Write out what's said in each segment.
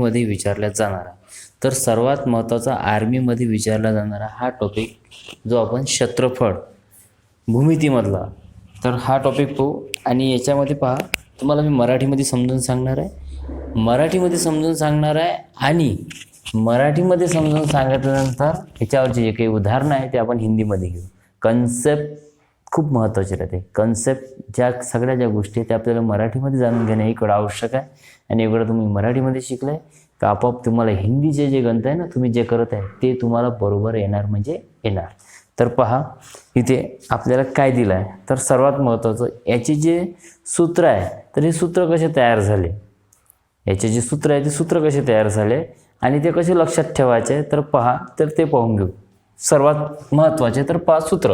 मध्ये विचारला जाणारा, तर सर्वात महत्त्वाचा आर्मीमध्ये विचारला जाणारा हा टॉपिक जो आपण क्षेत्रफळ भूमितीमधला, तर हा टॉपिक पाहू. आणि याच्यामध्ये पहा, तुम्हाला मी मराठीमध्ये समजून सांगणार आहे, आणि मराठीमध्ये समजून सांगितल्यानंतर याच्यावरचे जे काही उदाहरणं आहे ते आपण हिंदीमध्ये घेऊ. कन्सेप्ट खूप महत्त्वाचे राहते. कन्सेप्ट ज्या गोष्टी आहेत त्या आपल्याला मराठीमध्ये जाणून घेणं इकडं आवश्यक आहे. आणि इकडं तुम्ही मराठीमध्ये शिकले तर आपोआप तुम्हाला हिंदीचे जे गणित आहे ना, तुम्ही जे करत आहे ते तुम्हाला बरोबर येणार. तर पहा इथे आपल्याला काय दिलं आहे. तर सर्वात महत्त्वाचं याचे जे सूत्र आहे, तर हे सूत्र कसे तयार झाले, याचे जे सूत्र आहे ते सूत्र कसे तयार झाले आणि ते कसे लक्षात ठेवायचे, तर पहा, तर ते पाहून घेऊ. सर्वात महत्त्वाचे तर पहा सूत्र.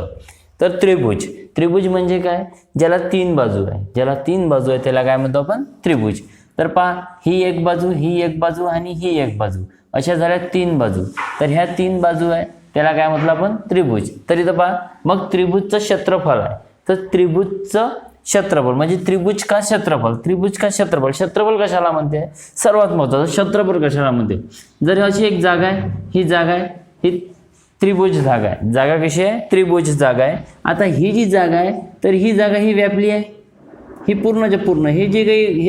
तर त्रिभुज म्हणजे काय, ज्याला तीन बाजू आहे त्याला काय म्हणतो आपण, त्रिभुज. तर पहा, ही एक बाजू, ही एक बाजू आणि ही एक बाजू, अशा झाल्या तीन बाजू. तर ह्या तीन बाजू आहे त्याला काय म्हटलं आपण, त्रिभुज. तर इथं पहा, मग त्रिभुजचं क्षेत्रफळ आहे. तर त्रिभुजचं क्षेत्रफळ म्हणजे त्रिभुज का क्षेत्रफळ कशाला म्हणते, सर्वात महत्त्वाचं क्षेत्रफळ कशाला म्हणते. जर अशी एक जागा आहे, ही जागा आहे, ही त्रिभुज जागा आहे. जागा कशी आहे, त्रिभुज जागा आहे. आता ही जी जागा आहे, तर ही जागा ही व्यापली आहे, ही पूर्णच्या पूर्ण हे जे काही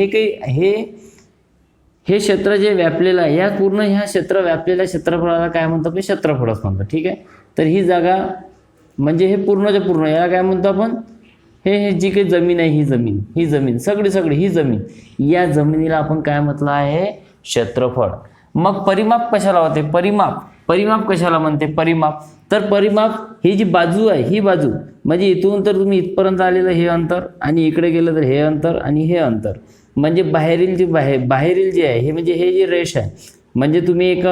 हे क्षेत्र जे व्यापलेलं आहे, या पूर्ण ह्या क्षेत्र व्यापलेल्या क्षेत्रफळाला काय म्हणतो, की क्षेत्रफळच म्हणतो. ठीक आहे. तर ही जागा म्हणजे हे पूर्णच्या पूर्ण याला काय म्हणतो आपण, हे जी काही जमीन आहे, ही जमीन सगळी ही जमीन, या जमिनीला आपण काय म्हटलं आहे, क्षेत्रफळ. मग परिमाप कशाला होते, परिमाप कशाला म्हणते, तर परिमाप ही जी बाजू आहे, ही बाजू म्हणजे इथून तर तुम्ही इथपर्यंत आलेलं हे अंतर आणि इकडे गेलं तर हे अंतर आणि हे अंतर, म्हणजे बाहेरील जे आहे हे म्हणजे हे जे रेष आहे, म्हणजे तुम्ही एक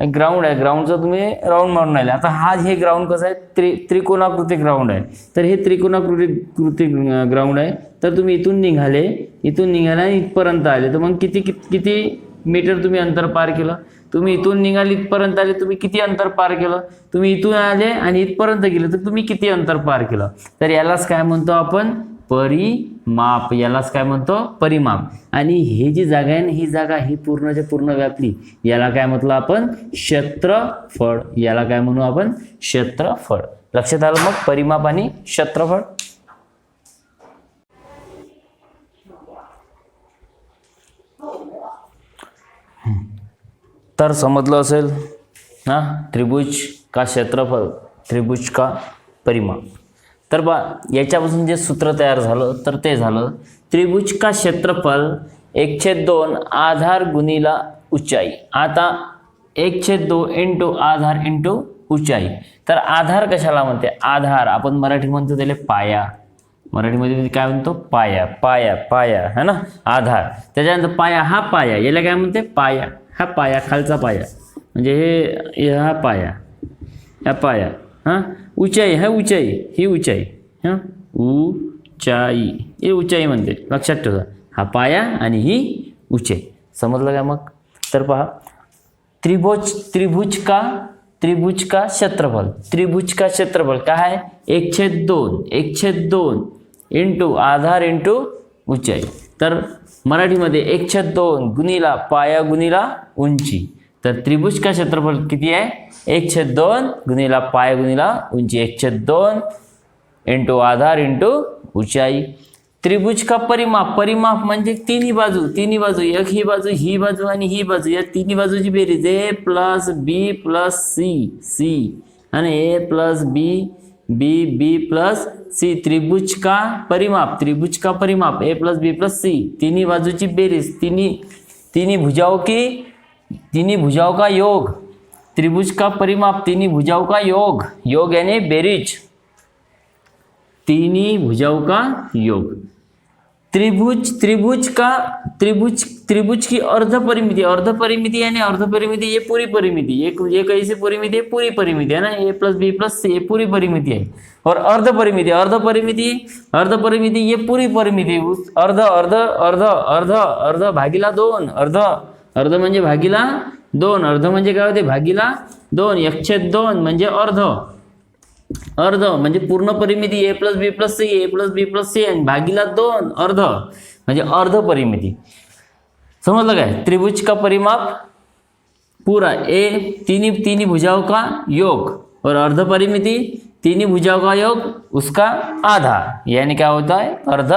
ग्राउंड आहे, ग्राउंडचं तुम्ही राऊंड मारून आले. आता हे ग्राउंड कसं आहे, त्रिकोणाकृती ग्राउंड आहे. तर हे त्रिकोणाकृती ग्राउंड आहे. तर तुम्ही इथून निघाले आणि इथपर्यंत आले, तर मग किती मीटर तुम्ही अंतर पार केलं. तुम्ही इथून निघाले इथपर्यंत आले, तुम्ही किती अंतर पार केलं. तुम्ही इथून आले आणि इथपर्यंत गेले तर तुम्ही किती अंतर पार केलं. तर यालाच काय म्हणतो आपण, परिमाप. आणि हे जी जागा आहे ना, ही जागा ही पूर्णच्या पूर्ण व्यापली, याला काय म्हटलं आपण, क्षेत्रफळ. याला काय म्हणू आपण, क्षेत्रफळ. लक्षात आलं मग परिमाप आणि क्षेत्रफळ. तर समजलं असेल ना, त्रिभुज का क्षेत्रफळ, त्रिभुज का परिमाप. तर बा याच्यापासून जे सूत्र तयार झालं तर ते झालं, त्रिभुज का क्षेत्रफळ 1/2 आधार गुणिला उंचाई. आता 1/2 इंटू आधार इंटू उंचाई. तर आधार कशाला म्हणते, आधार आपण मराठी म्हणतो त्याला पाया, मराठीमध्ये काय म्हणतो, पाया है ना, आधार. त्याच्यानंतर हा पाया याला काय म्हणते, हा पाया, खालचा पाया म्हणजे हा पाया, हा उंचाई, ही उंचाई, हा उंचाई, हे उंचाई म्हणते. लक्षात ठेवा, हा पाया आणि ही उंचाई. समजलं का मग. तर पहा, त्रिभुज का क्षेत्रफळ काय आहे, 1/2 इंटू आधार इंटू उंचाई. तर मराठीमध्ये 1/2 गुणिला पाया गुणिला उंची. तर त्रिभुज का क्षेत्रफळ किती आहे, 1/2 गुणिला पाया गुणिला उंची, 1/2 इंटू आधार इंटू उंचाई. त्रिभुज का परिमाप म्हणजे तिन्ही बाजू, एक ही बाजू आणि ही बाजू, या तिन्ही बाजूची बेरीज A + B + C आणि A + B + C. त्रिभुज का परिमाप A + B + C, तिन्ही बाजूची बेरीज, तिन्ही भुजाओं का योग. त्रिभुज का परिमाप तिन्ही भुजाओं का योग यानी बेरीज, तिन्ही भुजाओं का योग. त्रिभुज की अर्ध परिमिति यानी ये पूरी परिमिति, ये कैसी परिमिति है, पूरी परिमिति है ना, A + B + C ये पूरी परिमिति है. और अर्ध परिमिति ये पूरी परिमिति, अर्ध भागीला 2, अर्ध म्हणजे भागीला 2, अर्ध म्हणजे काय होते, भागीला 2, 1/2 म्हणजे अर्ध म्हणजे पूर्ण परिमिती A + B + C आणि भागीला 2 अर्ध म्हणजे अर्ध परिमिती. समझ लगा है? त्रिभुज का परिमाप पूरा ए तीनी भुजाओं का योग, और अर्ध परिमिति तीनी भुजाओं का योग उसका आधा, यानी क्या होता है अर्ध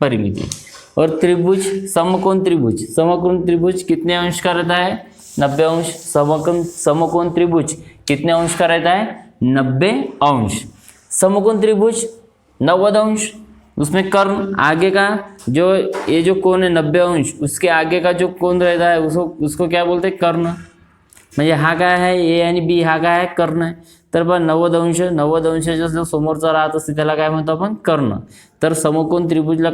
परिमिति। और त्रिभुज समकोण त्रिभुज कितने अंश का रहता है 90 अंश। समकोण त्रिभुज कितने अंश का रहता है 90 अंश। समकोण त्रिभुज 90 अंश, उसमें कर्ण आगे का जो ये जो कोण है 90 अंश, उसके आगे का जो कोण रहता है उसको क्या बोलते हैं कर्ण। म्हणजे हा काय आहे ए आणि बी, हा काय आहे कर्ण आहे। तर बघ 90 अंशाचा जो समोरचा राहत असते त्याला काय म्हणतो आपण कर्ण। तर समकोण त्रिभुजला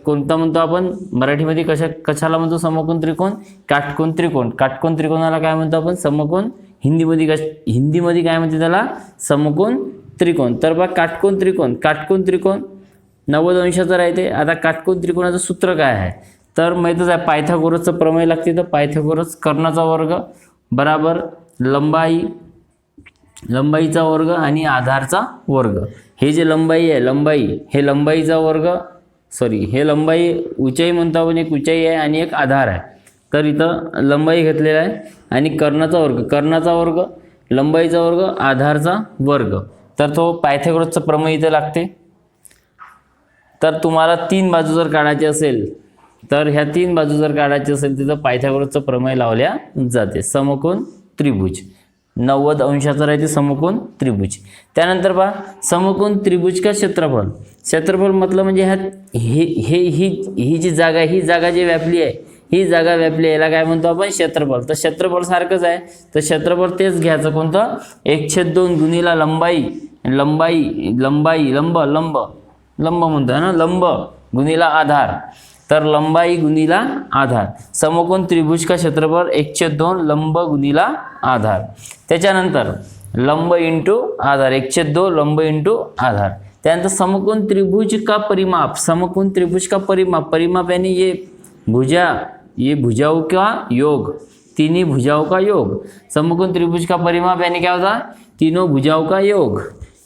कोणता म्हणतो आपण मराठीमध्ये कशाला म्हणतो समकोण त्रिकोण काटकोण त्रिकोण। काटकोण त्रिकोणाला काय म्हणतो आपण समकोण, हिंदीमध्ये काय म्हणते त्याला समकोण त्रिकोण। तर बघ काटकोण त्रिकोण 90 अंशाचा राहते। आता काटकोण त्रिकोणाचं सूत्र काय आहे तर माहितच आहे पायथागोरसचं प्रमेय लागते। तर पायथागोरस कर्णाचा वर्ग बराबर लंबाईचा वर्ग आणि आधारचा वर्ग। हे जे लंबाई आहे हे लंबाईचा वर्ग, हे लंबाई उंचाई म्हणतो आपण, एक उंचाई आहे आणि एक आधार आहे। तर इथं लंबाई घेतलेला आहे आणि कर्णाचा वर्ग लंबाईचा वर्ग आधारचा वर्ग। तर तो पायथागोरसचं प्रमेय इथं लागते। तर तुम्हाला 3 बाजू जर काढायची असेल तर ह्या 3 बाजू जर काढायची असेल तिथं पायथागोरसचं प्रमेय लावल्या जाते। समकोण त्रिभुज 90 अंशाचा राहते समकोण त्रिभुज। त्यानंतर पहा समकोण त्रिभुज का क्षेत्रफल मतलब म्हणजे ही जी जागा ही जागा जी व्यापली आहे याला काय म्हणतो आपण क्षेत्रफल। तर क्षेत्रफल सारखंच आहे, तर क्षेत्रफल तेच घ्यायचं कोणतं 1/2 गुणिला लंब म्हणतो ना, लंब गुणिला आधार। तर लंबाई गुणिला आधार, समकोण त्रिभुज का क्षेत्रफल 1/2 लंब गुणिला आधार। त्याच्यानंतर लंब इंटू आधार 1/2 लंब इंटू आधार। त्यानंतर समकोण त्रिभुज का परिमाप यानी ये भुजाओं का योग, तीनों भुजाओं का योग। समकोण त्रिभुज का परिमाप यानी क्या होता तीनों भुजाओं का योग।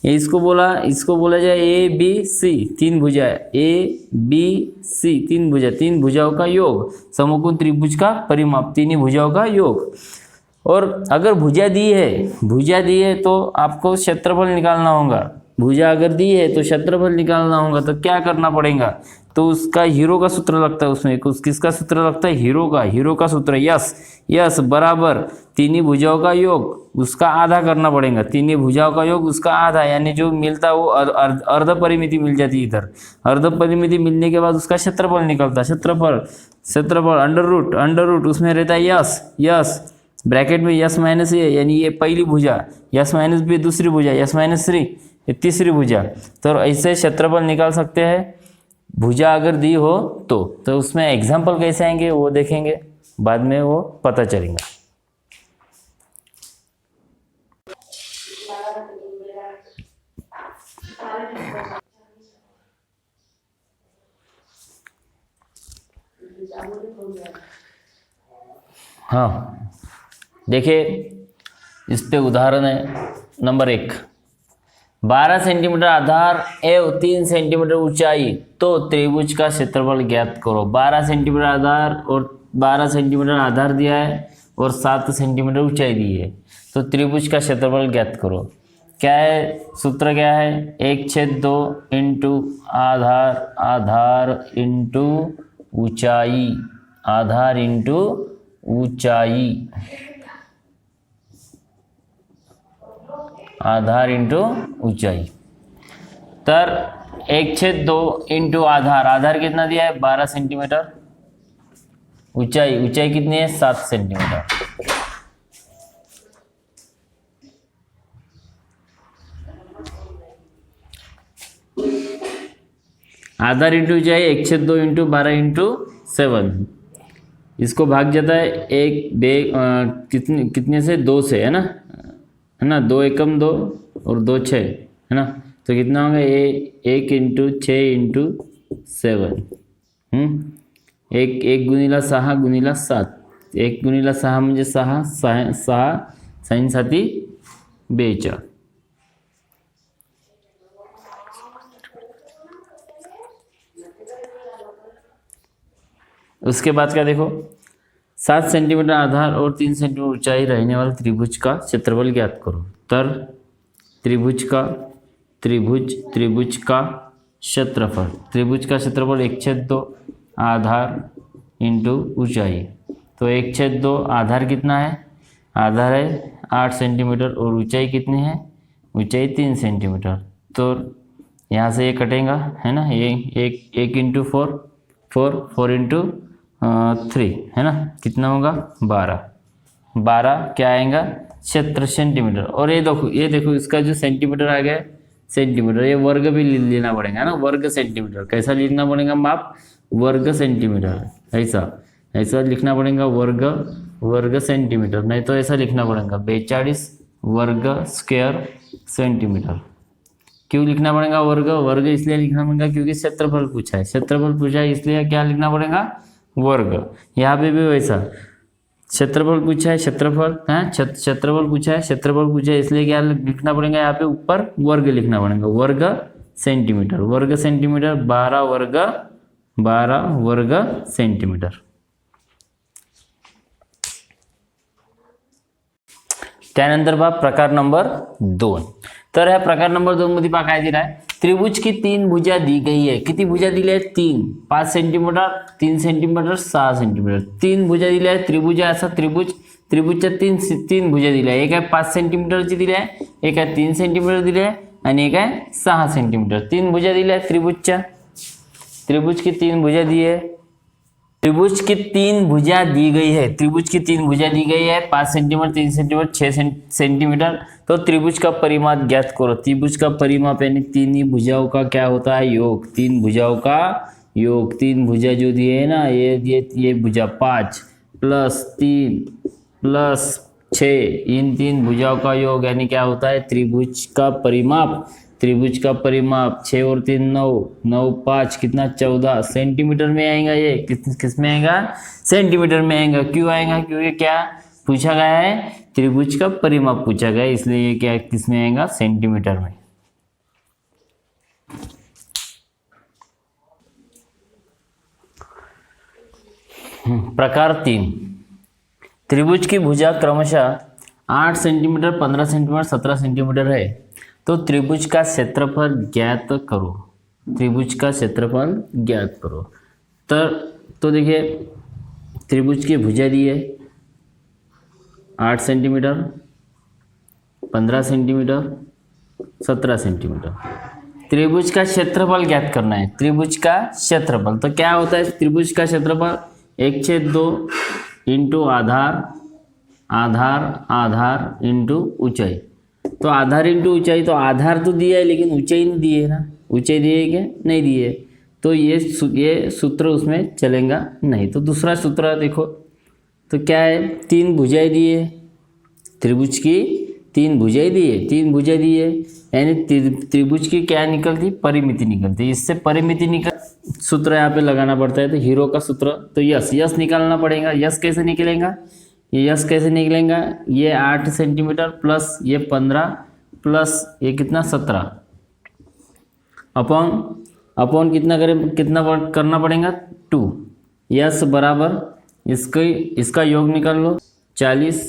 इसको बोला जाए ए बी सी 3 भुजा, ए बी सी 3 भुजा, 3 भुजाओं का योग। समकोण त्रिभुज का परिमाप तीनों भुजाओं का योग। और अगर भुजा दी है तो आपको क्षेत्रफल निकालना होगा। भुजा अगर दी है तो क्षेत्रफल निकालना होगा। तो क्या करना पड़ेगा, तो उसका हीरो का सूत्र लगता है उसमें। किसका सूत्र लगता है हीरो का सूत्र यस बराबर तीनों भुजाओं का योग उसका आधा करना पड़ेगा। तीनों भुजाओं का योग उसका आधा, यानी जो मिलता है वो अर्ध परिमिति मिल जाती है। इधर अर्ध परिमिति मिलने के बाद उसका क्षेत्रफल निकलता है। क्षेत्रफल अंडर रूट उसमें रहता है यस ब्रैकेट में यस माइनस ए, यानी ये पहली भुजा, यस माइनस बी दूसरी भुजा, यस माइनस 3 ये तीसरी भुजा। तो ऐसे क्षेत्रफल निकाल सकते हैं भुजा अगर दी हो तो उसमें एग्जाम्पल कैसे आएंगे वो देखेंगे बाद में, वो पता चलेगा। हाँ देखिए इस पे उदाहरण है नंबर 1, 12 सेंटीमीटर आधार एवं 3 सेंटीमीटर ऊंचाई तो त्रिभुज का क्षेत्रफल ज्ञात करो। 12 सेंटीमीटर आधार और 12 सेंटीमीटर आधार दिया है और 7 सेंटीमीटर ऊंचाई दी है, तो त्रिभुज का क्षेत्रफल ज्ञात करो। क्या है सूत्र, क्या है 1/2 इंटू आधार इंटू ऊंचाई, आधार इंटू ऊंचाई, आधार इंटू ऊंचाई। तर 1/2 इंटू आधार कितना दिया है 12 सेंटीमीटर, ऊंचाई कितनी है 7 सेंटीमीटर। आधार इंटू ऊंचाई 1/2 इंटू 12 इंटू 7, इसको भाग जाता है कितने से 2 से, है ना 2 एकम 2 और 2 6, है ना। तो कितना होगा 1 इंटू 6 इंटू 7, 1 गुणिला 6 गुणिला 7, 1 गुणिला 6 म्हणजे 6 6 7 42। उसके बाद का देखो, 7 सेंटीमीटर आधार और 3 सेंटीमीटर ऊंचाई रहने वाले त्रिभुज का क्षेत्रफल ज्ञात करो। तर त्रिभुज का क्षेत्रफल, त्रिभुज का क्षेत्रफल 1/2 आधार इंटू ऊंचाई। तो 1/2 आधार कितना है, आधार है 8 सेंटीमीटर और ऊंचाई कितनी है, ऊंचाई 3 सेंटीमीटर। तो यहाँ से ये कटेगा है ना, ये एक इंटू 4 इंटू 3 है ना, कितना होगा 12 क्या आएगा क्षेत्र सेंटीमीटर। और ये देखो इसका जो सेंटीमीटर आ गया सेंटीमीटर, ये वर्ग भी लेना पड़ेगा ना, वर्ग सेंटीमीटर। कैसा लिखना पड़ेगा माप, वर्ग सेंटीमीटर, ऐसा लिखना पड़ेगा वर्ग सेंटीमीटर, नहीं तो ऐसा लिखना पड़ेगा 42 वर्ग स्क्वायर सेंटीमीटर। क्यों लिखना पड़ेगा वर्ग इसलिए लिखना पड़ेगा क्योंकि क्षेत्रफल पूछा है, इसलिए क्या लिखना पड़ेगा वर्ग। यहाँ पे भी वैसा क्षेत्रफल पूछा है, क्षेत्रफल पूछा है इसलिए क्या लिखना पड़ेगा, यहाँ पे ऊपर वर्ग लिखना पड़ेगा, वर्ग सेंटीमीटर 12 वर्ग सेंटीमीटर। त्यानंतर पहा प्रकार नंबर 2। तर ह्या प्रकार नंबर 2 मध्ये पहा काय दिलं आहे, त्रिभुज की 3 भुजा दी गई है। किती भुजा दिल्या आहेत 3, 5 सेंटीमीटर, 3 सेंटीमीटर, 6 सेंटीमीटर, 3 भुजा दिल्या आहेत। त्रिभुज आहे असा त्रिभुजच्या 3 भुजा दिल्या आहे। एक आहे 5 सेंटीमीटरची दिली आहे, एक आहे 3 सेंटीमीटर दिली आहे आणि एक आहे 6 सेंटीमीटर। 3 भुजा दिल्या आहेत त्रिभुजच्या, त्रिभुज की 3 भुजा दी है, त्रिभुज की 3 भुजा दी गई है, त्रिभुज की 3 भुजा दी गई है 5 सेंटीमीटर, 3 सेंटीमीटर, 6 सेंटीमीटर। तो त्रिभुज का परिमाप ज्ञात करो। त्रिभुज का परिमाप यानी 3 भुजाओं का क्या होता है योग, 3 भुजाओं का योग। 3 भुजा जो दिए है ना, ये भुजा 5 प्लस 3 प्लस 6, इन 3 भुजाओं का योग यानी क्या होता है त्रिभुज का परिमाप। त्रिभुज का परिमाप 6 और 3 9, 9 5 कितना 14 सेंटीमीटर में आएगा। ये किस में आएगा, सेंटीमीटर में आएगा। क्यों आएगा, क्योंकि क्या पूछा गया है, त्रिभुज का परिमाप पूछा गया है, इसलिए ये क्या किस में आएगा, सेंटीमीटर में। प्रकार 3, त्रिभुज की भुजा क्रमशः 8 सेंटीमीटर, 15 सेंटीमीटर, 17 सेंटीमीटर है। तो त्रिभुज का क्षेत्रफल ज्ञात करो, त्रिभुज का क्षेत्रफल ज्ञात करो। तो देखिए त्रिभुज की भुजा दी है 8 सेंटीमीटर, 15 सेंटीमीटर, 17 सेंटीमीटर। त्रिभुज का क्षेत्रफल ज्ञात करना है, त्रिभुज का क्षेत्रफल। तो क्या होता है त्रिभुज का क्षेत्रफल, 1/2 इंटू आधार इंटू ऊंचाई। तो आधार इंटू ऊंचाई, तो आधार तो दिया है लेकिन ऊंचाई नहीं दी है ना, ऊंचाई दी है क्या, नहीं दी है। तो ये सूत्र उसमें चलेगा नहीं। तो दूसरा सूत्र देखो, तो क्या है 3 भुजाएं दी है, त्रिभुज की 3 भुजाएं दी है, 3 भुजा दी है यानी त्रिभुज की क्या निकलती, परिमिति निकलती। इससे परिमिति निकल सूत्र यहाँ पे लगाना पड़ता है। तो हीरो का सूत्र, तो यस निकालना पड़ेगा। यस कैसे निकलेगा, ये यस कैसे निकलेगा, ये 8 सेंटीमीटर प्लस ये 15 प्लस ये कितना 17 अपॉन कितना करना पड़ेगा 2। यस बराबर इसका योग निकाल लो 42।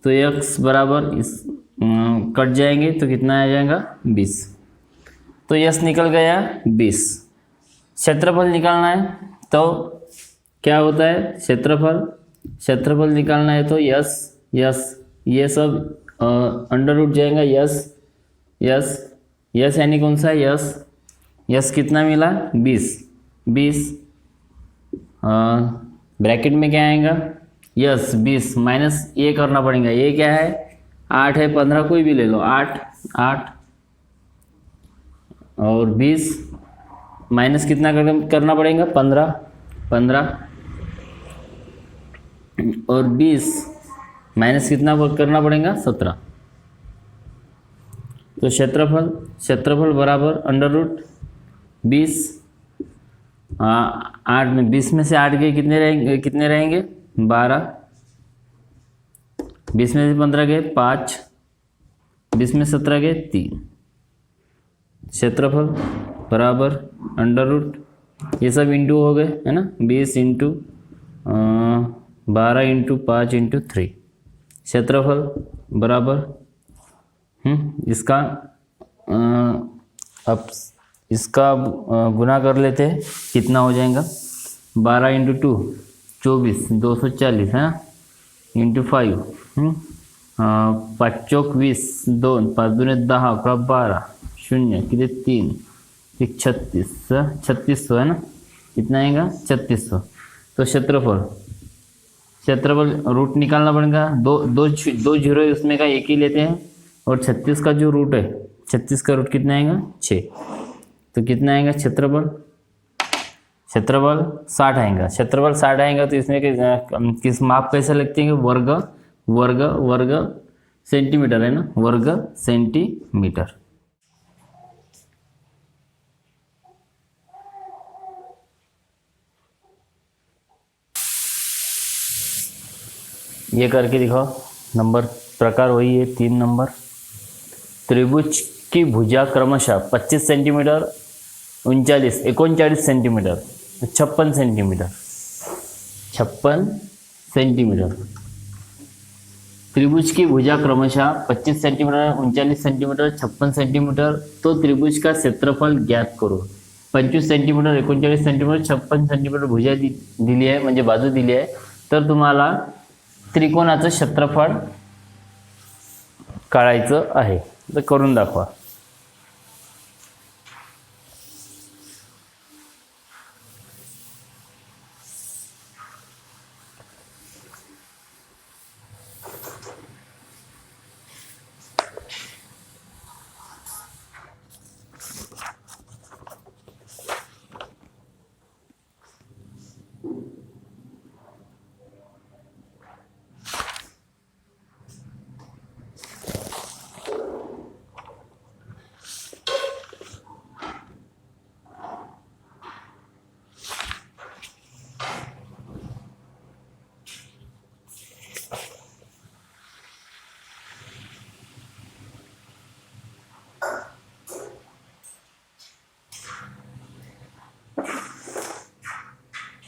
तो यक्स बराबर कट जाएंगे तो कितना आ जाएगा 20। तो यस निकल गया 20। क्षेत्रफल निकालना है तो क्या होता है, क्षेत्रफल निकालना है तो यस ये सब अंडर रूट जाएगा। यस यानी कौन सा यस कितना मिला 20 ब्रैकेट में क्या आएगा यस 20 माइनस ये करना पड़ेगा। ये क्या है 8 है, 15 कोई भी ले लो, 8 और 20 माइनस कितना करना पड़ेगा 15 और 20 माइनस कितना करना पड़ेगा 17। तो क्षेत्रफल बराबर अंडर रूट 20 8 में 20 में से 8 गए कितने रहेंगे 12, 20 में से 15 गए 5, 20 में 17 गए 3। क्षेत्रफल बराबर अंडर रूट ये सब इंटू हो गए है ना, 20 इंटू 12 इंटू 5 इंटू 3 क्षेत्रफल बराबर इसका अब इसका गुना कर लेते हैं, कितना हो जाएगा 12 इंटू 2 24 240 है ना, इंटू 5 5 चौक 20 2 5 दूने 10 11 12 0 किती 3 एक 3600 है ना, कितना आएगा 3600। तो क्षेत्रफल रूट निकालना पड़ेगा, दो जीरो है उसमें का एक ही लेते हैं, और 36 का जो रूट है 36 का रूट कितना आएगा 6, तो कितना आएगा क्षेत्रफल 60 आएगा। क्षेत्रफल 60 आएगा तो इसमें किस माप कैसे लगते हैं, वर्ग सेंटीमीटर है ना, वर्ग सेंटीमीटर। ये करके दिखाओ। नंबर प्रकार वही है 3 नंबर। त्रिभुज की भुजा क्रमशः 25 सेंटीमीटर 39 सेंटीमीटर 56 सेंटीमीटर। त्रिभुज की भुजा क्रमशः 25 सेंटीमीटर 39 सेंटीमीटर 56 सेंटीमीटर। तो त्रिभुज का क्षेत्रफल ज्ञात करो। 25 सेंटीमीटर 39 सेंटीमीटर 56 सेंटीमीटर भुजा दिली आहे, म्हणजे बाजू दिली आहे, तर तुम्हाला त्रिकोणाचं क्षेत्रफळ काढायचं आहे, तर करून दाखवा।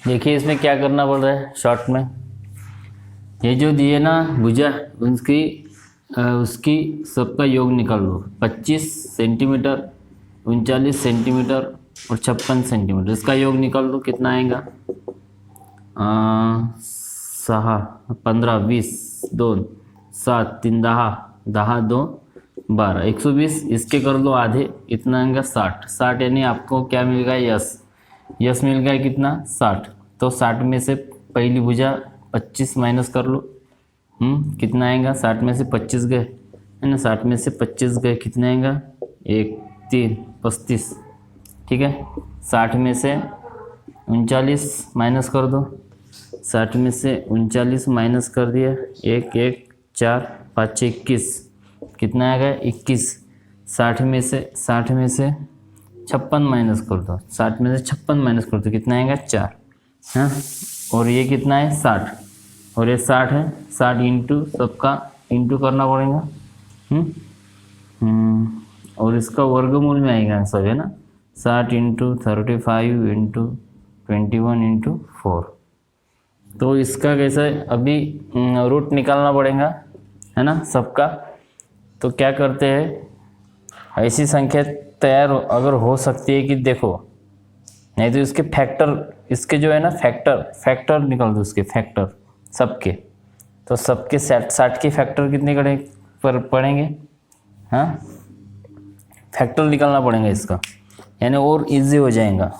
देखिए इसमें क्या करना पड़ रहा है शॉर्ट में। ये जो दिए ना भुजा, उसकी सबका योग निकाल लो। 25 सेंटीमीटर 39 सेंटीमीटर और 56 सेंटीमीटर, इसका योग निकाल लो, कितना आएगा 6 15 20 2 7 3 10 2 12 120। इसके कर लो आधे, इतना आएगा 60 यानी आपको क्या मिल गया यस मिल गया कितना 60। तो 60 में से पहली भुजा 25 माइनस कर लो, कितना आएगा 60 में से 25 गए है ना, 60 में से 25 गए कितना आएगा 1 3 35, ठीक है। 60 में से 39 माइनस कर दो, 60 में से 39 माइनस कर दिया, 1 1 4 5 21, कितना आएगा 21। 60 में से 56 माइनस कर दो, 60 में से 56 माइनस कर दो, कितना आएगा 4, हाँ। और ये कितना है 60, और ये 60 है, 60 इंटू सबका इंटू करना पड़ेगा, और इसका वर्गमूल में आएगा सब है ना, 60 इंटू 35 इंटू 21 इंटू 4। तो इसका कैसा अभी रूट निकालना पड़ेगा है ना सबका। तो क्या करते हैं, ऐसी संख्या तैयार अगर हो सकती है कि देखो, नहीं तो इसके फैक्टर, इसके जो है ना फैक्टर निकाल दो, उसके फैक्टर सबके। तो सबके 60 के फैक्टर कितने पड़ेंगे, हाँ फैक्टर निकालना पड़ेगा इसका, यानी और इजी हो जाएगा।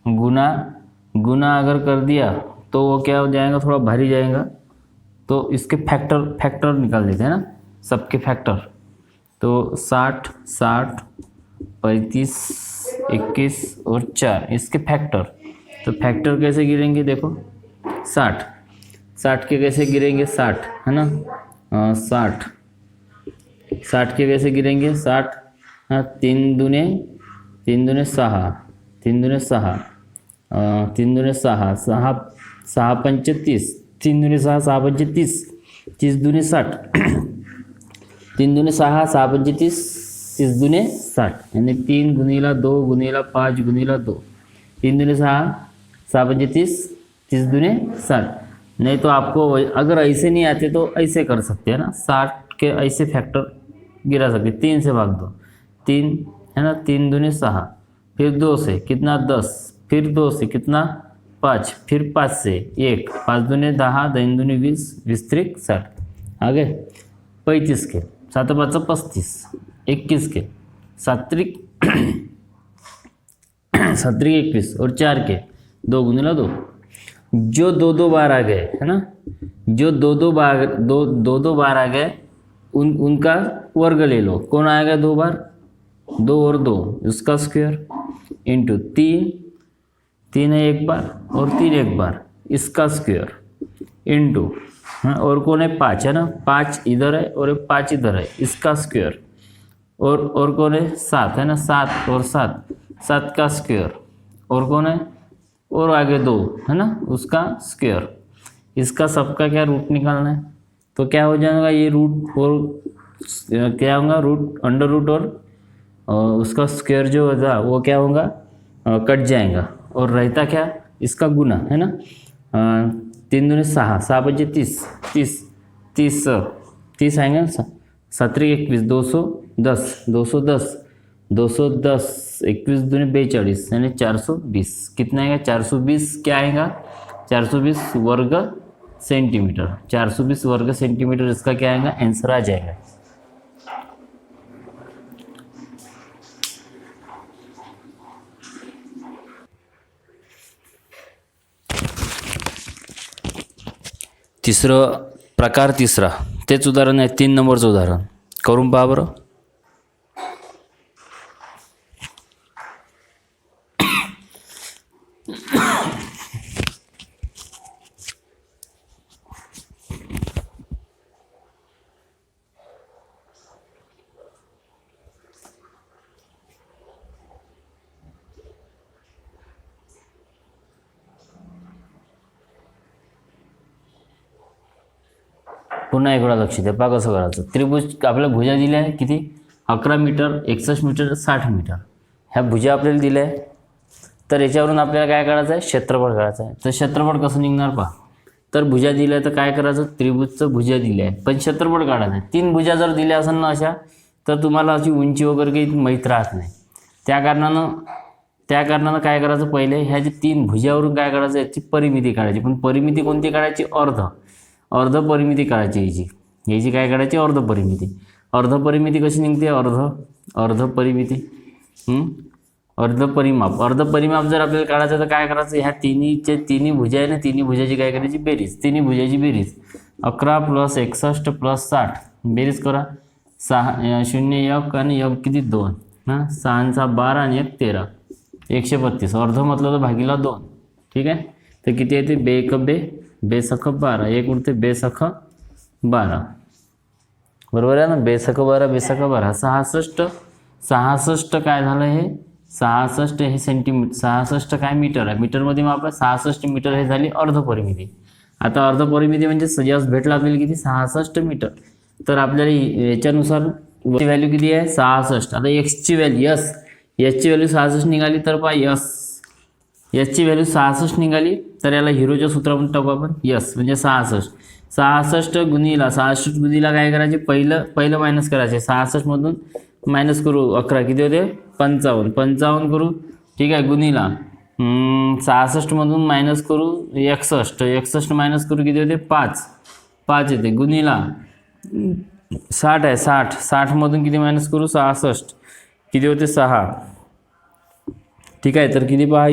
गुना अगर कर दिया तो वो क्या हो जाएगा, थोड़ा भारी जाएगा। तो इसके फैक्टर निकाल देते हैं ना सबके फैक्टर। तो 60 35 21 और 4 इसके फैक्टर। तो फैक्टर कैसे गिरेंगे देखो, 60 के कैसे गिरेंगे 60 है ना, 60 के कैसे गिरेंगे 60, हाँ 3 दूने 6 3 दूने 6 3 दूने 6 6 पंच 30, 3 दूने 6 6 पंच 30, 30 दूने 60 3 दूने 6 6 पंच 30 30 दूने 60, यानी 3 गुणिला 2 गुणिला 5 गुणिला 2, 3 दूने 6, 6 पंजे 30, 30 दूने 60। नहीं तो आपको अगर ऐसे नहीं आते तो ऐसे कर सकते हैं ना, 60 के ऐसे फैक्टर गिरा सकते, 3 से भाग दो, 3 है ना, 3 दूने 6, फिर 2 से कितना 10, फिर 2 से कितना 5, फिर 5 से 1, 5 दूने 10, 2 दूने 20, 20 त्रिक 60, आगे 35 के, 7 5 35, 21 के, 7 त्रिक 7 त्रिक 21 और 4 के 2 गुना 2, जो 2 बार आ गए है ना, जो 2 बार आ गए उनका वर्ग ले लो। कौन आएगा 2 बार, 2 और 2 उसका स्क्वायर इंटू 3 है 1 बार और 3 1 बार इसका स्क्वायर इंटू, और कौन है 5 है ना, 5 इधर है और 5 इधर है इसका स्क्वायर, और कौन है 7 है ना, 7 और 7 का स्क्वायर, और कौन है, और आगे 2 है ना उसका स्क्वायर, इसका सबका क्या रूट निकालना है। तो क्या हो जाएगा ये रूट, और क्या होगा रूट, अंडर रूट और उसका स्क्वायर जो होगा वो क्या होगा, कट जाएगा और रहता क्या इसका गुना है ना। 3 दूने 6, 6 पंजे 30 आएंगे, 7 21, 210, 21 दूने 42 यानी 420, कितना आएगा 420, क्या आएगा 420 वर्ग सेंटीमीटर, 420 वर्ग सेंटीमीटर इसका क्या आएगा आंसर आ जाएगा। प्रकार तिसरा तेच उदाहरण आहे, 3 नंबरचं उदाहरण करून पहा बरं। पुन्हा एक वेळा लक्ष द्या, पहा कसं करायचं। त्रिभुज आपल्याला भुजा दिल्या आहे किती, 11 मीटर, 61 मीटर, 60 मीटर, ह्या भुजा आपल्याला दिल्या आहे। तर याच्यावरून आपल्याला काय करायचं आहे, क्षेत्रफळ काढायचं आहे। तर क्षेत्रफळ कसं निघणार पहा, तर भुजा दिल्या तर काय करायचं, त्रिभुजचं भुजा दिल्या आहे पण क्षेत्रफळ काढायचं आहे। 3 भुजा जर दिल्या असेल ना अशा, तर तुम्हाला अशी उंची वगैरे काही माहीत राहत नाही। त्या कारणानं काय करायचं, पहिले ह्या जे 3 भुजावरून काय करायचं, याची परिमिती काढायची। पण परिमिती कोणती काढायची, अर्ध परिमिती काढायची। याची काय काढायची, अर्ध परिमिती कशी निघते, अर्ध परिमिती अर्ध परिमाप जर आपल्याला काढायचं तर काय करायचं, ह्या तिन्ही भुजा आहे ना, तिन्ही भुजाची काय करायची बेरीज, तिन्ही भुजाची बेरीज 11 + 61 + 60 बेरीज करा, 6 0 1 आणि 1 किती 2 हां, 6 12 आणि 1 13, 132, अर्ध म्हटलं तर भागीला 2, ठीक आहे। तर किती येते, 2 × 2 2 सख 12, 1 उरते 2 सख 12, बरोबर आहे ना, 2 सख 12 2 सख 12, 66 काय झालं हे, 66 हे सेंटीमीटर, 66 काय मीटर आहे, मीटरमध्ये मग आपलं 66 मीटर हे झाली अर्ध परिमिती। आता अर्ध परिमिती म्हणजे यस भेटला आपल्याला किती, 66 मीटर। तर आपल्याला याच्यानुसार व्हॅल्यू किती आहे, 66। आता एक्सची व्हॅल्यू एसची व्हॅल्यू 66 निघाली, तर पहा एसची व्हॅल्यू 66 निघाली, तर याला हिरोच्या सूत्रामध्ये टाकू आपण, यस म्हणजे 66 गुणिला 66 गुणिला काय करायचे, पहिलं मायनस करायचे, 66 मधून मायनस करू 11 किती होते 55 करू, ठीक आहे, गुणिला 66 मधून मायनस करू 61 मायनस करू किती होते 5 येते, गुणिला 60 आहे, 60 मधून किती मायनस करू 66 किती होते 6, ठीक आहे। तर किती पहा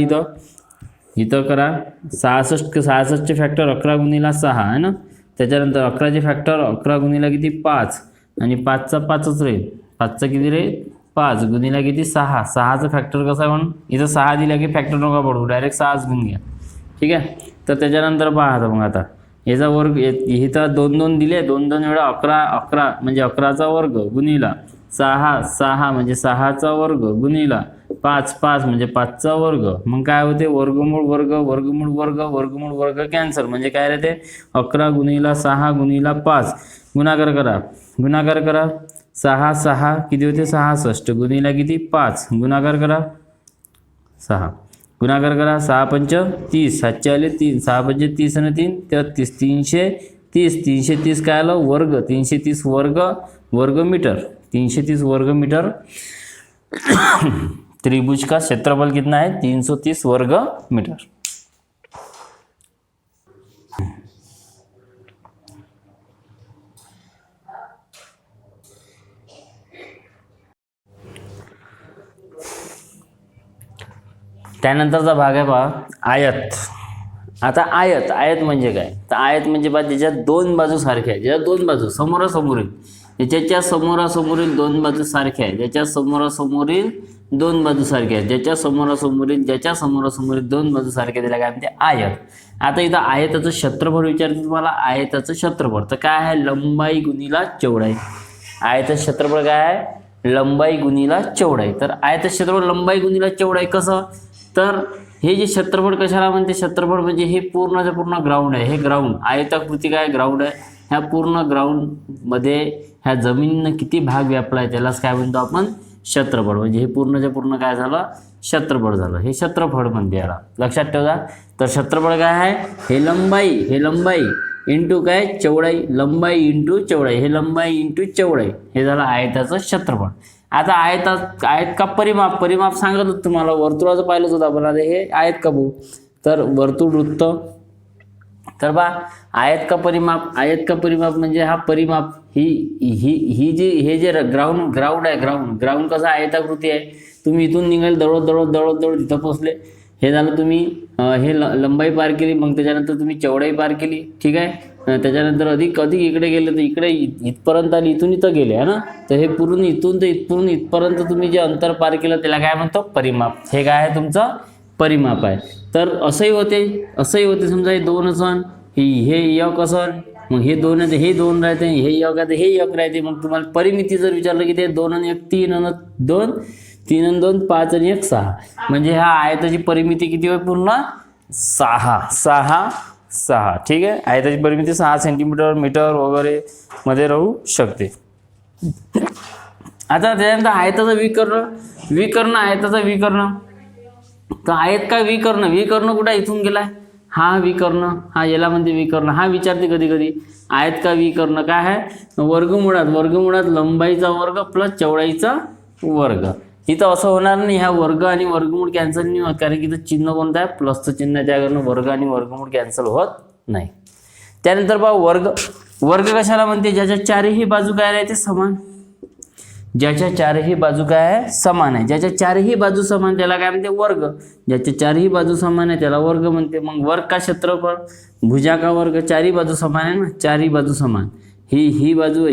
इथं करा, 66चे फॅक्टर 11 गुणिला 6 आहे ना, त्याच्यानंतर 11चे फॅक्टर 11 गुणिला किती 5 आणि 5चा 5च राहील, 5चा किती राहील 5 गुणिला किती 6चं फॅक्टर कसं आहे म्हणून इथं 6 दिला की फॅक्टर नका पडू, डायरेक्ट 6च घेऊन घ्या, ठीक आहे। तर त्याच्यानंतर पहा मग आता याचा वर्ग, इथं 2 दिले, 2 वेळा 11 म्हणजे 11चा वर्ग गुणिला 6 म्हणजे 6चा वर्ग गुणिला 5 म्हणजे 5चा वर्ग, मग काय होते वर्गमूळ वर्ग कॅन्सल, म्हणजे काय राहते 11 गुणिला 6 गुणिला 5 गुणाकार करा 6 किती होते 66 गुणिला किती 5 गुणाकार करा 6, गुणाकार करा, 6 पंच 30, 7 आले 3, 6 पंच 30 आणि 3 33, 330, 330 काय आलं वर्ग, 330 वर्ग मीटर, 330 वर्ग मीटर। त्रिभुज का क्षेत्रफल कितना है 330 वर्ग मीटर। त्यानंतरचा भाग आहे पहा आयत। आता आयत म्हणजे काय, तर आयत म्हणजे पहा ज्याच्या दोन बाजू सारख्या आहे, ज्याच्या दोन बाजू समोरासमोरील, ज्याच्या समोरासमोरील दोन बाजू सारख्या आहे, ज्याच्या समोरासमोरील दोन बाजू सारख्या आहेत, ज्याच्या समोरासमोरील दोन बाजू सारख्या, त्याला काय म्हणते आयत। आता इथं आयताचं क्षेत्रफळ विचारते तुम्हाला, आयताचं क्षेत्रफळ तर काय आहे लंबाई गुणिला चौडाई। आयताचं क्षेत्रफळ काय आहे लंबाई गुणिला चौडाई। तर आयताचं क्षेत्रफळ लंबाई गुणिला चौडाई कसं, तर हे जे क्षेत्रफळ कशाला म्हणते, क्षेत्रफळ म्हणजे हे पूर्णचं पूर्ण ग्राउंड आहे, हे ग्राउंड आयताकृती काय ग्राउंड आहे, ह्या पूर्ण ग्राउंडमध्ये ह्या जमिनीनं किती भाग व्यापला आहे त्यालाच काय म्हणतो आपण क्षेत्रफळ। म्हणजे हे पूर्णच्या पूर्ण काय झालं क्षेत्रफळ झालं, हे क्षेत्रफळ म्हणते याला, लक्षात ठेवा। तर क्षेत्रफळ काय आहे हे लंबाई इंटू काय चौडाई, लंबाई इंटू चौडाई, हे लंबाई इंटू चौडाई, हे झालं आयताचं क्षेत्रफळ। आता आयत का परिमाप सांगत होतं तुम्हाला, वर्तुळाचं पाहिलंच होतं आपण, आता हे आयत का भाऊ, तर वर्तुळ वृत्त, तर बा आयत का परिमाप म्हणजे हा परिमाप, ही जी हे जे ग्राउंड आहे, ग्राउंड कसा आयताकृती आहे, तुम्ही इथून निघाल दळत तिथं पोहोचले, हे झालं तुम्ही हे लंबाई पार केली, मग त्याच्यानंतर तुम्ही चौडाई पार केली, ठीक आहे, त्याच्यानंतर अधिक इकडे गेले तर इकडे इथपर्यंत आली, इथून इथं गेले आहे ना, तर हे पूर्ण इथून तर इथपर्यंत तुम्ही जे अंतर पार केलं त्याला काय म्हणतो परिमाप, हे काय आहे तुमचं परिमाप आहे। तर असंही होते समजा हे दोन असन, हे एक असन, मग हे दोन राहते, हे एक आहे हे एक राहते, मग तुम्हाला परिमिती जर विचारलं की ते 2 आणि 1 3 आणि 2 3 आणि 2 5 आणि 1 6, म्हणजे ह्या आयताची परिमिती किती होय पूर्ण 6, ठीक आहे। आयताची परिमिती 6 सेंटीमीटर मीटर वगैरे मध्ये राहू शकते। आता त्यानंतर आयताचं विकर्ण आयताचं विकर्ण, तर आयत का विकर्ण कुठे इथून गेलाय, हा विकर्ण, हा याला म्हणते विकर्ण, हा विचारते कधी आयत का विकर्ण काय आहे वर्गमुळात लंबाईचा वर्ग प्लस चौडाईचा वर्ग। इथं असं होणार नाही, ह्या वर्ग आणि वर्गमूळ कॅन्सल नाही होत, कारण की इथं चिन्ह कोणतं आहे प्लसचं चिन्ह आहे, त्याकडनं वर्ग आणि वर्गमूळ कॅन्सल होत नाही। त्यानंतर पहा वर्ग कशाला म्हणते, ज्याच्या चारही बाजू काय राहते समान, ज्याच्या चारही बाजू काय आहे समान आहे, ज्याच्या चारही बाजू समान त्याला काय म्हणते वर्ग, ज्याच्या चारही बाजू समान आहे त्याला वर्ग म्हणते। मग वर्ग का क्षेत्रफळ, भुजा का वर्ग, चारही बाजू समान आहे ना, चारही बाजू समान, ही बाजू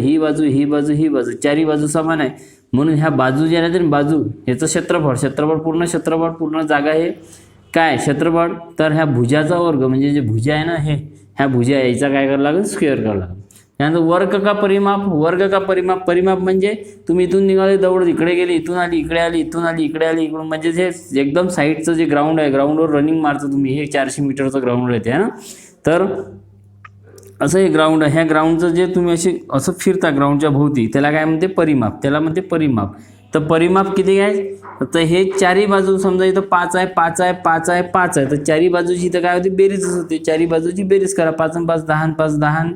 चारही बाजू समान आहे, म्हणून ह्या बाजू ज्या आहेत ना बाजू ह्याचं क्षेत्रफळ पूर्ण जागा हे काय क्षेत्रफळ, तर ह्या भुजाचा वर्ग म्हणजे जे भुजा आहे ना ह्या भुजा याचा काय करावं लागेल स्क्वेअर करावं लागेल। त्यानंतर वर्ग का परिमाप म्हणजे तुम्ही इथून निघाले दौड इकडे गेले, इथून आली इकडे आली, इकडून म्हणजे जे एकदम साईडचं जे ग्राउंड आहे, ग्राउंडवर रनिंग मारतो तुम्ही, हे 400 मीटरचं ग्राउंड राहते आहे ना, तर असं हे ग्राउंड आहे, ह्या ग्राउंडचं जे तुम्ही असं फिरता ग्राउंडच्या भोवती त्याला काय म्हणते परिमाप, तर परिमाप किती आहे, तर हे चारही बाजू समजा इथं 5 आहे, तर चारही बाजूची इथं काय होते बेरीजच होते, चारही बाजूची बेरीज करा, 5 आणि 5 10 आणि 5 10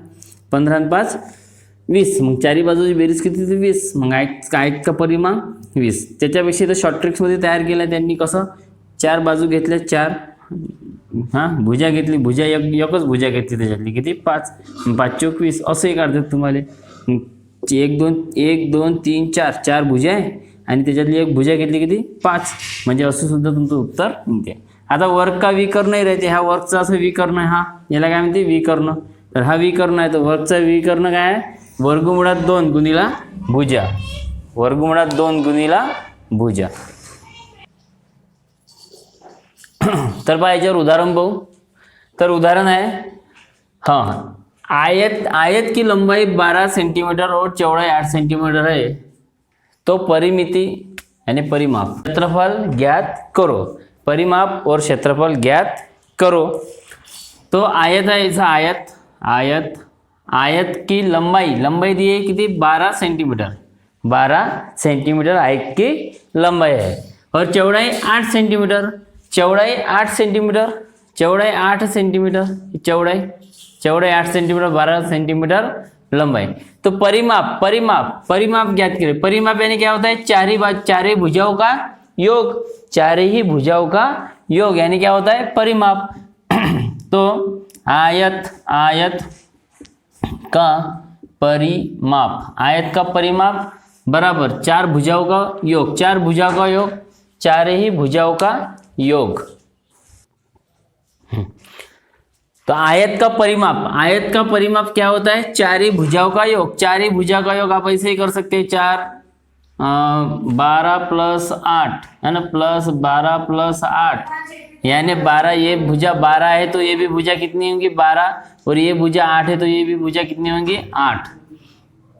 15 आणि 5 20, मग चारही बाजूची बेरीज किती 20, मग आयत का परिमाप 20। त्याच्यापेक्षा इथं शॉर्ट ट्रिक्समध्ये तयार केलं त्यांनी, कसं 4 बाजू घेतल्या 4, भुजा घेतली, एकच भुजा घेतली, त्याच्यातली किती 5 5 चौक 20 असंही काढतात तुम्हाला, 1 2 3 4 भुजा आहे आणि त्याच्यातली एक भुजा घेतली किती 5, म्हणजे असं सुद्धा तुमचं उत्तर निघते। आता वर्ग का विकर्ण राहते, ह्या वर्गचा असं विकर्ण आहे, हा याला काय म्हणते विकर्ण, तर हा विकर्ण आहे, तर वर्गचा विकर्ण काय आहे वर्गमुळात 2 गुणिला भुजा, तर पहा याच्यावर उदाहरण पाहू। तर उदाहरण आहे आयत की लंबाई 12 सेंटीमीटर और चौड़ाई 8 सेंटीमीटर है, तो परिमिति यानी परिमाप क्षेत्रफल ज्ञात करो, परिमाप और क्षेत्रफल ज्ञात करो। तो आयत है, ऐसा आयत की लंबाई दी है कितनी 12 सेंटीमीटर आयत की लंबाई है, और चौड़ाई 8 सेंटीमीटर, चौड़ाई 8 सेंटीमीटर, चौड़ाई 8 सेंटीमीटर, चौड़ाई 8 सेंटीमीटर, 12 सेंटीमीटर लंबाई। तो परिमाप ज्ञात करें। परिमाप यानी क्या होता है? चारे भुजाओं का योग, चारे ही भुजाओं का योग यानी क्या होता है? परिमाप। तो आयत का परिमाप बराबर 4 भुजाओं का योग, 4 भुजाओं का योग, चारे ही भुजाओं का योग। तो आयत का परिमाप क्या होता है? 4 ही भुजाओं का योग। 4 ही भुजा का योग आप ऐसे ही कर सकते हैं, 12 + 8 है ना, प्लस 12 + 8 यानी 12। ये भुजा 12 है तो ये भी भुजा कितनी होंगी? 12। और ये भुजा 8 है तो ये भी भुजा कितनी होंगी? 8।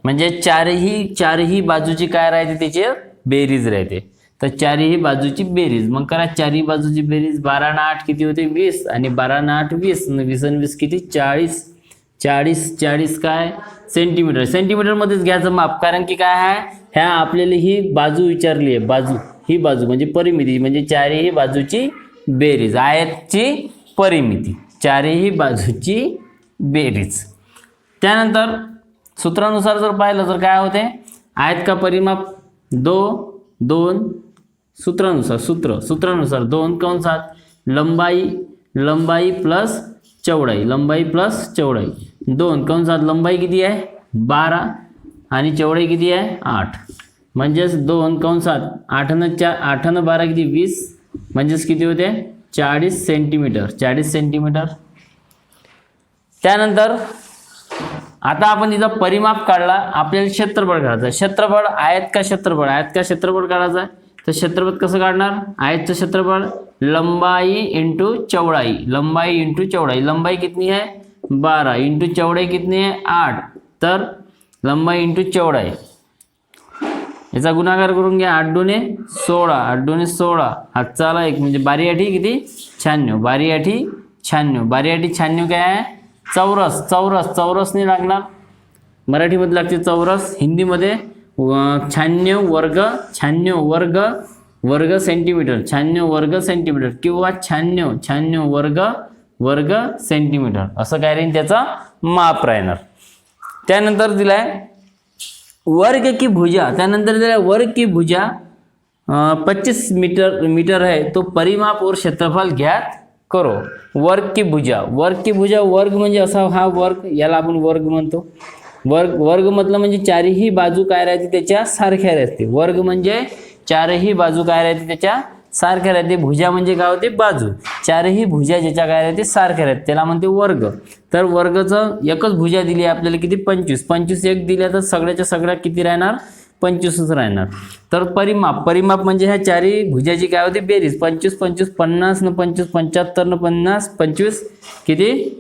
म्हणजे चारही बाजूची काय राहते? त्याची बेरीज राहते। तर चारही बाजूची बेरीज मग करा, चारही बाजूची बेरीज 12 आणि 8 किती होते? 20 आणि 12 आणि 8 20, 20 आणि 20 किती? 40 काय? सेंटीमीटर। सेंटीमीटर मध्येच घ्यायचं माप, कारण की काय आहे, ह्या आपल्याला ही बाजू विचारली आहे, ही बाजू म्हणजे परिमिती, म्हणजे चारही बाजूची बेरीज, आयतची परिमिती, चारही बाजूची बेरीज। त्यानंतर सूत्रानुसार जर पाहिलं तर काय होते? आयत का परिमाप 2 सूत्रानुसार 2 कंसात लंबाई प्लस चौड़ाई, 2 कंसात लंबाई किती आहे? 12 आणि चौड़ाई किती आहे? 8। म्हणजेच 2 कंसात 8 न 12 किती? 20, म्हणजेच किती होते? 40 सेंटीमीटर। त्यानंतर आता आपण इथं परिमाप काढला, आपल्याला क्षेत्रफळ काढायचं। क्षेत्रफळ आयत का क्षेत्रफळ काढायचं आहे। तर क्षेत्रफळ कसं काढणार? आयतचं क्षेत्रफळ लंबाई इंटू चौड़ाई, लंबाई कितनी है? 12 इंटू चौड़ाई कितनी है? 8। तर लंबाई इंटू चौड़ाई याचा गुणाकार करून घ्या, 8 दूने 16, हातचा आला 1 म्हणजे बारी आठी किती? 96, बारी आठी 96 काय आहे? चौरसने लागणार, मराठीमध्ये लागते चौरस, हिंदीमध्ये 96 वर्ग सेंटीमीटर, 96 वर्ग सेंटीमीटर किंवा 96 वर्ग सेंटीमीटर असं काय राहील त्याचा माप राहणार। त्यानंतर दिलाय वर्ग की भुजा, त्यानंतर दिलाय वर्ग की भुजा 25 मीटर है, तो परिमाप और क्षेत्रफल ज्ञात करो। वर्ग की भुजा वर्ग म्हणजे असा हा वर्ग, याला आपण वर्ग म्हणतो। वर्ग मतलब म्हणजे चारही बाजू काय राहते? त्याच्या सारख्या राहते। वर्ग म्हणजे चारही बाजू काय राहते? त्याच्या सारख्या राहते। भुजा म्हणजे काय होते? बाजू। चारही भुजा ज्याच्या काय राहते? सारख्या राहते, त्याला म्हणते वर्ग। तर वर्गचं एकच भुजा दिली आपल्याला किती? 25 एक दिल्या तर सगळ्याच्या सगळ्या किती राहणार? 25च राहणार। तर परिमाप म्हणजे ह्या चारही भुजाची काय होते? बेरीज। 25 50 न 25 75 न 50 25 किती?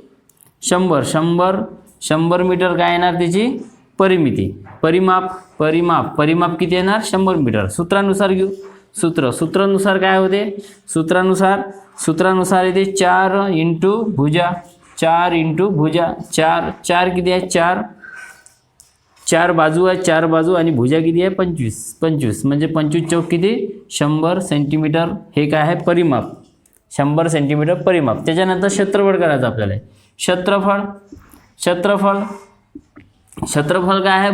100 मीटर काय येणार त्याची परिमिती? परिमाप किती येणार? 100 मीटर। सूत्रानुसार घेऊ, सूत्रानुसार काय होते? सूत्रानुसार येते 4 इंटू भुजा, 4 किती आहे? 4 बाजू आहे, 4 बाजू आणि भुजा किती आहे? 25 म्हणजे 25 चौक किती? 100 सेंटीमीटर। हे काय आहे? परिमाप, 100 सेंटीमीटर परिमाप। त्याच्यानंतर क्षेत्रफळ करायचं आपल्याला। क्षेत्रफळ काय आहे?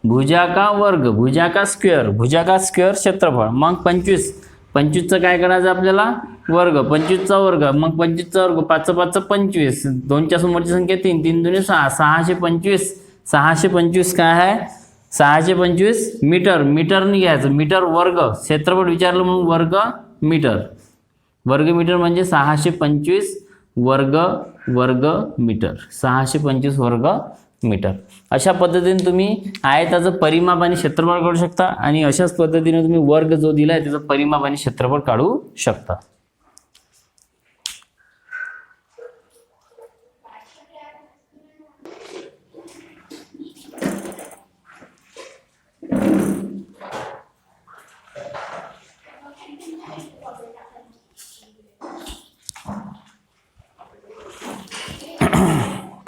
भुजा का वर्ग, भुजा का स्क्वेअर क्षेत्रफळ। मग 25चं काय करायचं आपल्याला? वर्ग, 25चा वर्ग, मग 25चा वर्ग 5 5 25, 2च्या समोरची संख्या 3, 3 दूने 6, 625 काय आहे? 625 मीटरने घ्यायचं। मीटर वर्ग, क्षेत्रफळ विचारलं म्हणून वर्ग मीटर म्हणजे 625 वर्ग मीटर, 625 वर्ग मीटर। अशा पद्धतीने तुम्ही आयताचं परिमाप आणि क्षेत्रफळ काढू शकता आणि अशाच पद्धतीने तुम्ही वर्ग जो दिलाय त्याचं परिमाप आणि क्षेत्रफळ काढू शकता।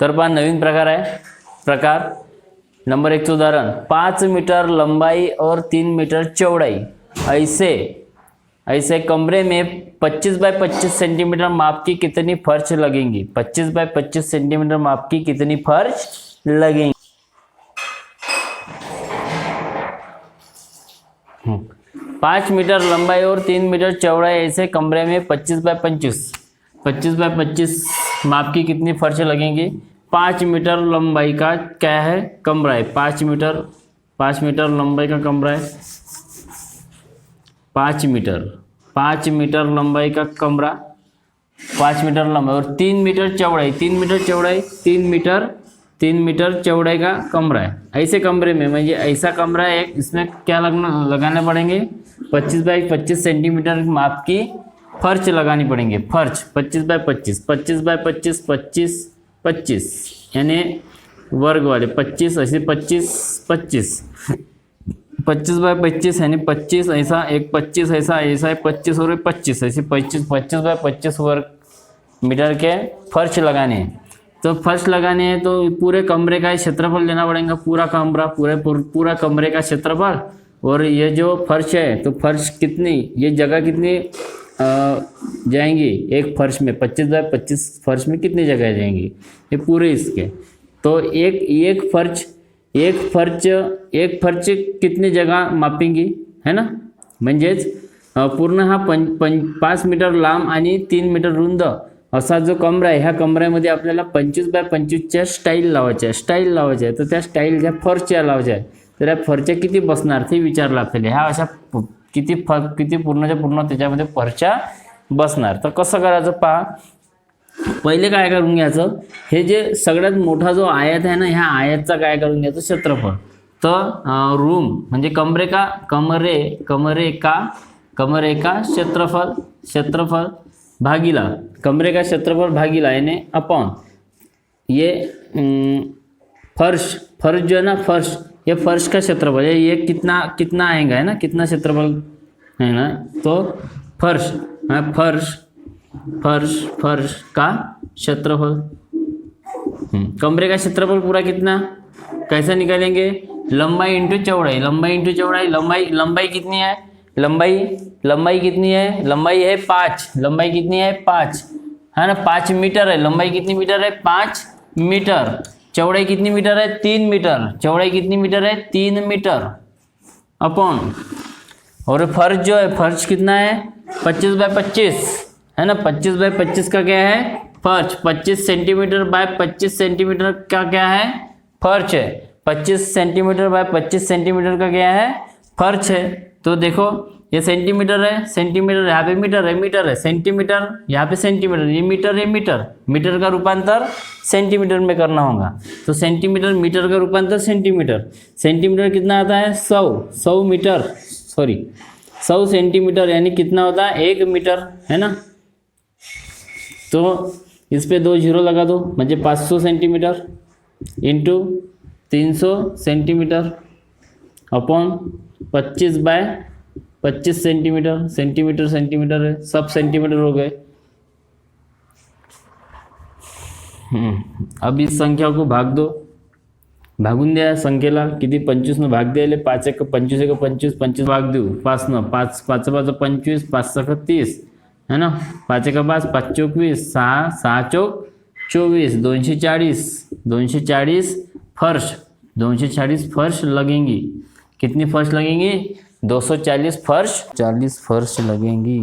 तर पहा नवीन प्रकार नंबर 1 उदाहरण, 5 मीटर लंबाई और 3 मीटर चौड़ाई ऐसे ऐसे कमरे में 25 बाय 25 सेंटीमीटर माप की कितनी फर्श लगेंगी? 25 बाय 25 सेंटीमीटर माप की कितनी फर्श लगेंगी? 5 मीटर लंबाई और 3 मीटर चौड़ाई ऐसे कमरे में 25 बाय 25 माप की कितनी फर्श लगेंगी? 5 मीटर लंबाई का क्या है? कमरा है। 5 मीटर लंबाई का कमरा है। 5 मीटर लंबाई का कमरा, 5 मीटर लंबाई और 3 मीटर चौड़ाई, 3 मीटर चौड़ाई का कमरा है। ऐसे कमरे में म्हणजे ऐसा कमरा है, इसमें क्या लगाने पड़ेंगे? 25 बाई 25 सेंटीमीटर माप की फर्श लगानी पड़ेंगे। फर्श 25 बाय 25 यानी वर्ग वाले 25 ऐसे 25 बाय 25 यानी 25 ऐसा, एक 25 ऐसा है 25 और 25 ऐसे 25 बाय 25 वर्ग मीटर के फर्श लगाने हैं। तो फर्श लगाने हैं तो पूरे कमरे का क्षेत्रफल लेना पड़ेगा। पूरा कमरे का क्षेत्रफल, और ये जो फर्श है तो फर्श कितनी, ये जगह कितनी जाएंगी एक फर्श में? 25 बाय 25 फर्श में कितनी जगह जाएंगी? ये पूरे इसके। तो एक फर्श कितनी जगह मापेंगी, है ना? म्हणजेच पूर्ण हा 5 मीटर लांब आणि 3 मीटर रुंद असा जो कमरा आहे, ह्या कमऱ्यामध्ये आपल्याला 25 बाय 25च्या स्टाईल लावायच्या आहे. तर त्या स्टाईल ज्या फर्शच्या लावायच्या आहे, तर त्या फर्शच्या किती बसणार ते विचारलं आपल्याला. ह्या अशा किती पूर्णच्या पूर्ण त्याच्यामध्ये फरशा बसणार. तर कसं करायचं पहा. पहिले काय करून घ्यायचं, हे जे सगळ्यात मोठा जो आयत आहे ना, ह्या आयतचा काय करून घ्यायचं क्षेत्रफळ. तर रूम म्हणजे कमरे का क्षेत्रफळ भागीला कमरे का क्षेत्रफल भागीला यानी अपॉन ये फर्श जो है ना, ये फर्श का क्षेत्रफल है, ये कितना आएगा, है ना, कितना क्षेत्रफल है ना. तो फर्श का क्षेत्रफल, कमरे का क्षेत्रफल पूरा कितना, कैसे निकालेंगे? लंबाई इंटू चौड़ाई. लंबाई कितनी है? लंबाई कितनी है? लंबाई है 5. लंबाई कितनी है? 5, है ना. 5 मीटर है. लंबाई कितनी मीटर है? 5 मीटर. चौड़ाई कितनी मीटर है? 3 मीटर. चौड़ाई कितनी मीटर है? 3 मीटर अपॉन, और फर्श जो है, फर्श कितना है? 25 बाय 25, है ना. 25 बाय 25 का क्या है? फर्श. 25 सेंटीमीटर बाय 25 सेंटीमीटर का क्या है? फर्श है. 25 सेंटीमीटर बाय 25 सेंटीमीटर का क्या है? फर्श है. तो देखो ये सेंटीमीटर है, यहाँ पे मीटर है, सेंटीमीटर यहाँ पे सेंटीमीटर, ये मीटर का रूपांतर सेंटीमीटर में करना होगा. तो सेंटीमीटर मीटर का रूपांतर सेंटीमीटर कितना आता है? 100 सेंटीमीटर यानी कितना होता है? 1 मीटर, है ना. तो इस पे 2 जीरो लगा दो, म्हणजे 500 centimetre into 300 centimetre upon 25 by 25 centimetre है, सब सेंटीमीटर हो गए. अब इस संख्या को भागून द्या. संख्येला किती? 25 न भाग द्यायला. 5 एक 25 एक 25 भाग देऊ. 5 न 5 25, 5 6 30, है ना. 5 एक 5 5 चौक 20, 6 चौक 24, 240 फर्श लगेंगी. कितनी फर्श लगेंगी? 240 फर्श लगेंगी.